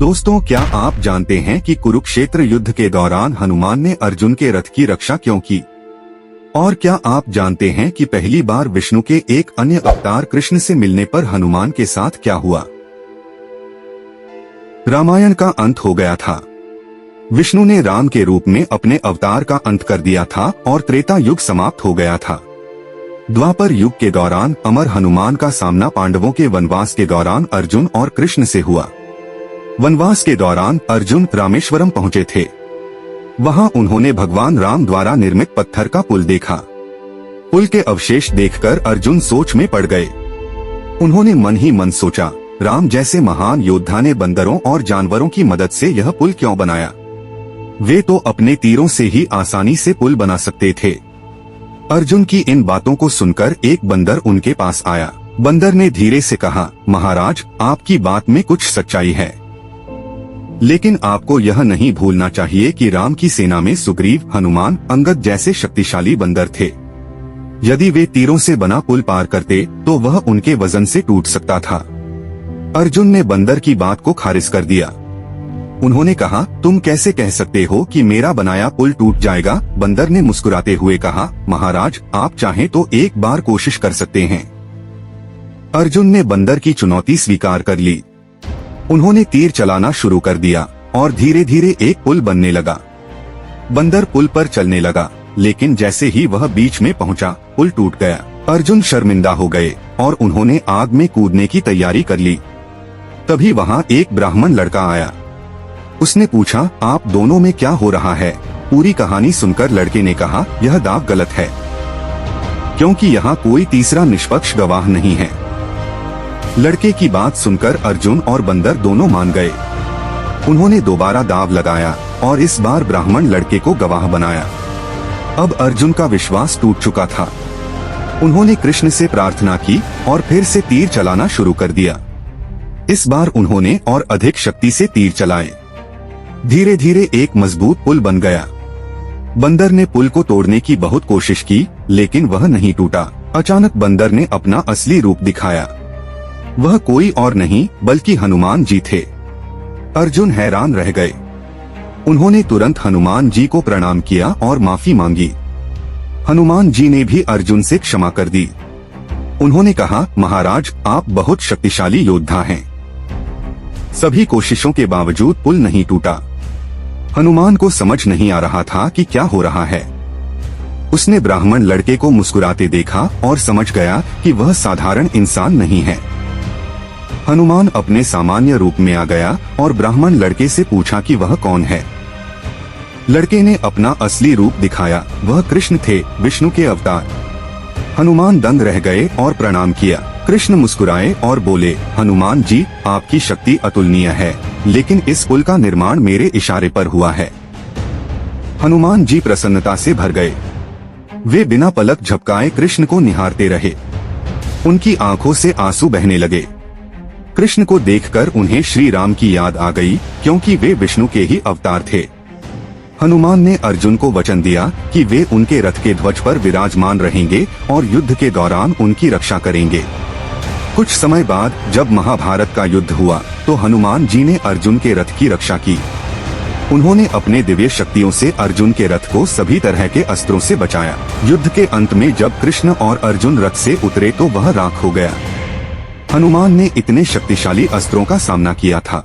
दोस्तों, क्या आप जानते हैं कि कुरुक्षेत्र युद्ध के दौरान हनुमान ने अर्जुन के रथ की रक्षा क्यों की? और क्या आप जानते हैं कि पहली बार विष्णु के एक अन्य अवतार कृष्ण से मिलने पर हनुमान के साथ क्या हुआ? रामायण का अंत हो गया था। विष्णु ने राम के रूप में अपने अवतार का अंत कर दिया था और त्रेता युग समाप्त हो गया था। द्वापर युग के दौरान अमर हनुमान का सामना पांडवों के वनवास के दौरान अर्जुन और कृष्ण से हुआ। वनवास के दौरान अर्जुन रामेश्वरम पहुंचे थे। वहां उन्होंने भगवान राम द्वारा निर्मित पत्थर का पुल देखा। पुल के अवशेष देखकर अर्जुन सोच में पड़ गए। उन्होंने मन ही मन सोचा, राम जैसे महान योद्धा ने बंदरों और जानवरों की मदद से यह पुल क्यों बनाया? वे तो अपने तीरों से ही आसानी से पुल बना सकते थे। अर्जुन की इन बातों को सुनकर एक बंदर उनके पास आया। बंदर ने धीरे से कहा, महाराज, आपकी बात में कुछ सच्चाई है, लेकिन आपको यह नहीं भूलना चाहिए कि राम की सेना में सुग्रीव, हनुमान, अंगद जैसे शक्तिशाली बंदर थे। यदि वे तीरों से बना पुल पार करते तो वह उनके वजन से टूट सकता था। अर्जुन ने बंदर की बात को खारिज कर दिया। उन्होंने कहा, तुम कैसे कह सकते हो कि मेरा बनाया पुल टूट जाएगा? बंदर ने मुस्कुराते हुए कहा, महाराज, आप चाहें तो एक बार कोशिश कर सकते हैं। अर्जुन ने बंदर की चुनौती स्वीकार कर ली। उन्होंने तीर चलाना शुरू कर दिया और धीरे धीरे एक पुल बनने लगा। बंदर पुल पर चलने लगा, लेकिन जैसे ही वह बीच में पहुंचा, पुल टूट गया। अर्जुन शर्मिंदा हो गए और उन्होंने आग में कूदने की तैयारी कर ली। तभी वहां एक ब्राह्मण लड़का आया। उसने पूछा, आप दोनों में क्या हो रहा है? पूरी कहानी सुनकर लड़के ने कहा, यह दाव गलत है, क्योंकि यहाँ कोई तीसरा निष्पक्ष गवाह नहीं है। लड़के की बात सुनकर अर्जुन और बंदर दोनों मान गए। उन्होंने दोबारा दाव लगाया और इस बार ब्राह्मण लड़के को गवाह बनाया। अब अर्जुन का विश्वास टूट चुका था। उन्होंने कृष्ण से प्रार्थना की और फिर से तीर चलाना शुरू कर दिया। इस बार उन्होंने और अधिक शक्ति से तीर चलाए। धीरे धीरे एक मजबूत पुल बन गया। बंदर ने पुल को तोड़ने की बहुत कोशिश की, लेकिन वह नहीं टूटा। अचानक बंदर ने अपना असली रूप दिखाया। वह कोई और नहीं बल्कि हनुमान जी थे। अर्जुन हैरान रह गए। उन्होंने तुरंत हनुमान जी को प्रणाम किया और माफी मांगी। हनुमान जी ने भी अर्जुन से क्षमा कर दी। उन्होंने कहा, महाराज, आप बहुत शक्तिशाली योद्धा हैं। सभी कोशिशों के बावजूद पुल नहीं टूटा। हनुमान को समझ नहीं आ रहा था कि क्या हो रहा है। उसने ब्राह्मण लड़के को मुस्कुराते देखा और समझ गया कि वह साधारण इंसान नहीं है। हनुमान अपने सामान्य रूप में आ गया और ब्राह्मण लड़के से पूछा कि वह कौन है। लड़के ने अपना असली रूप दिखाया। वह कृष्ण थे, विष्णु के अवतार। हनुमान दंग रह गए और प्रणाम किया। कृष्ण मुस्कुराए और बोले, हनुमान जी, आपकी शक्ति अतुलनीय है, लेकिन इस पुल का निर्माण मेरे इशारे पर हुआ है। हनुमान जी प्रसन्नता से भर गए। वे बिना पलक झपकाए कृष्ण को निहारते रहे। उनकी आंखों से आंसू बहने लगे। कृष्ण को देखकर उन्हें श्री राम की याद आ गई, क्योंकि वे विष्णु के ही अवतार थे। हनुमान ने अर्जुन को वचन दिया कि वे उनके रथ के ध्वज पर विराजमान रहेंगे और युद्ध के दौरान उनकी रक्षा करेंगे। कुछ समय बाद जब महाभारत का युद्ध हुआ तो हनुमान जी ने अर्जुन के रथ की रक्षा की। उन्होंने अपने दिव्य शक्तियों से अर्जुन के रथ को सभी तरह के अस्त्रों से बचाया। युद्ध के अंत में जब कृष्ण और अर्जुन रथ से उतरे तो वह राख हो गया। हनुमान ने इतने शक्तिशाली अस्त्रों का सामना किया था।